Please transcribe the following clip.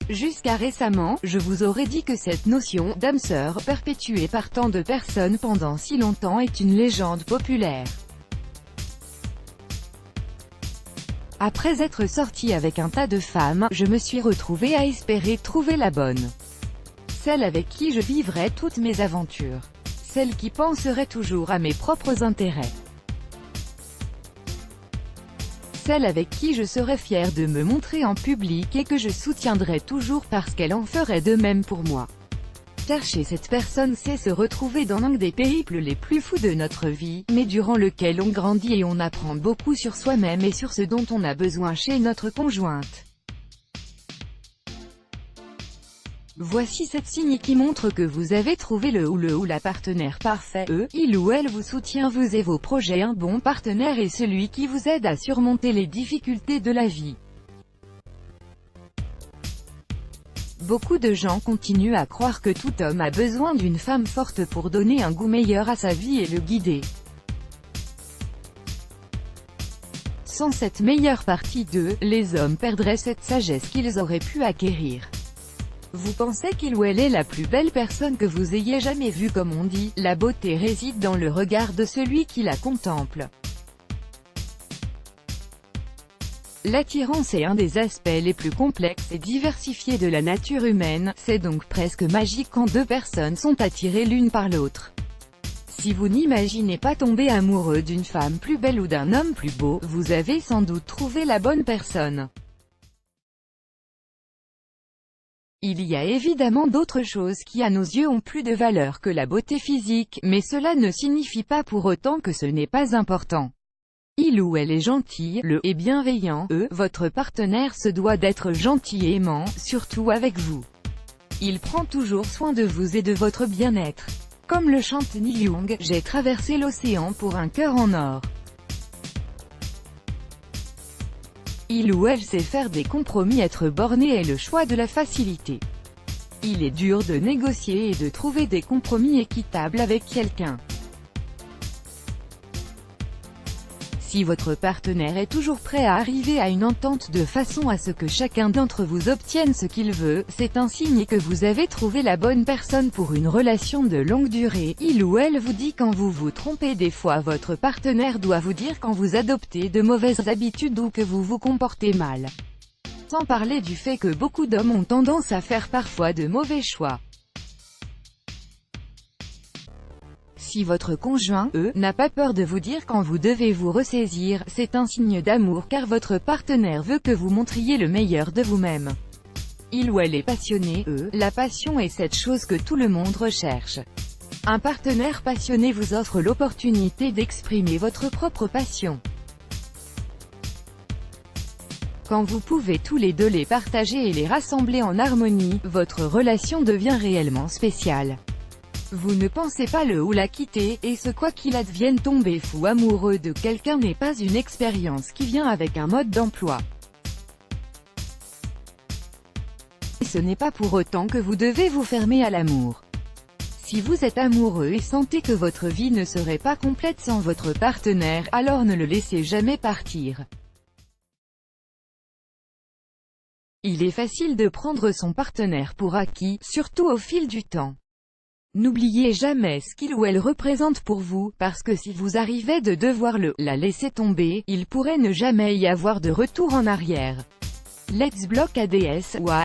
Jusqu'à récemment, je vous aurais dit que cette notion d'âme sœur, perpétuée par tant de personnes pendant si longtemps, est une légende populaire. Après être sortie avec un tas de femmes, je me suis retrouvée à espérer trouver la bonne. Celle avec qui je vivrais toutes mes aventures. Celle qui penserait toujours à mes propres intérêts. Celle avec qui je serais fière de me montrer en public et que je soutiendrais toujours parce qu'elle en ferait de même pour moi. Chercher cette personne, c'est se retrouver dans l'un des périples les plus fous de notre vie, mais durant lequel on grandit et on apprend beaucoup sur soi-même et sur ce dont on a besoin chez notre conjointe. Voici 7 signes qui montrent que vous avez trouvé le ou la partenaire parfait. Il ou elle vous soutient vous et vos projets. Un bon partenaire est celui qui vous aide à surmonter les difficultés de la vie. Beaucoup de gens continuent à croire que tout homme a besoin d'une femme forte pour donner un goût meilleur à sa vie et le guider. Sans cette meilleure partie d'eux, les hommes perdraient cette sagesse qu'ils auraient pu acquérir. Vous pensez qu'il ou elle est la plus belle personne que vous ayez jamais vue. Comme on dit, la beauté réside dans le regard de celui qui la contemple. L'attirance est un des aspects les plus complexes et diversifiés de la nature humaine, c'est donc presque magique quand deux personnes sont attirées l'une par l'autre. Si vous n'imaginez pas tomber amoureux d'une femme plus belle ou d'un homme plus beau, vous avez sans doute trouvé la bonne personne. Il y a évidemment d'autres choses qui à nos yeux ont plus de valeur que la beauté physique, mais cela ne signifie pas pour autant que ce n'est pas important. Il ou elle est gentil, et bienveillant, votre partenaire se doit d'être gentil et aimant, surtout avec vous. Il prend toujours soin de vous et de votre bien-être. Comme le chante Neil Young, j'ai traversé l'océan pour un cœur en or. Il ou elle sait faire des compromis. Être borné est le choix de la facilité. Il est dur de négocier et de trouver des compromis équitables avec quelqu'un. Si votre partenaire est toujours prêt à arriver à une entente de façon à ce que chacun d'entre vous obtienne ce qu'il veut, c'est un signe que vous avez trouvé la bonne personne pour une relation de longue durée. Il ou elle vous dit quand vous vous trompez. Des fois votre partenaire doit vous dire quand vous adoptez de mauvaises habitudes ou que vous vous comportez mal. Sans parler du fait que beaucoup d'hommes ont tendance à faire parfois de mauvais choix. Si votre conjoint, n'a pas peur de vous dire quand vous devez vous ressaisir, c'est un signe d'amour car votre partenaire veut que vous montriez le meilleur de vous-même. Il ou elle est passionné, la passion est cette chose que tout le monde recherche. Un partenaire passionné vous offre l'opportunité d'exprimer votre propre passion. Quand vous pouvez tous les deux les partager et les rassembler en harmonie, votre relation devient réellement spéciale. Vous ne pensez pas le ou la quitter, et ce quoi qu'il advienne. Tomber fou amoureux de quelqu'un n'est pas une expérience qui vient avec un mode d'emploi. Ce n'est pas pour autant que vous devez vous fermer à l'amour. Si vous êtes amoureux et sentez que votre vie ne serait pas complète sans votre partenaire, alors ne le laissez jamais partir. Il est facile de prendre son partenaire pour acquis, surtout au fil du temps. N'oubliez jamais ce qu'il ou elle représente pour vous, parce que si vous arrivez de devoir la laisser tomber, il pourrait ne jamais y avoir de retour en arrière. Let's block ADS.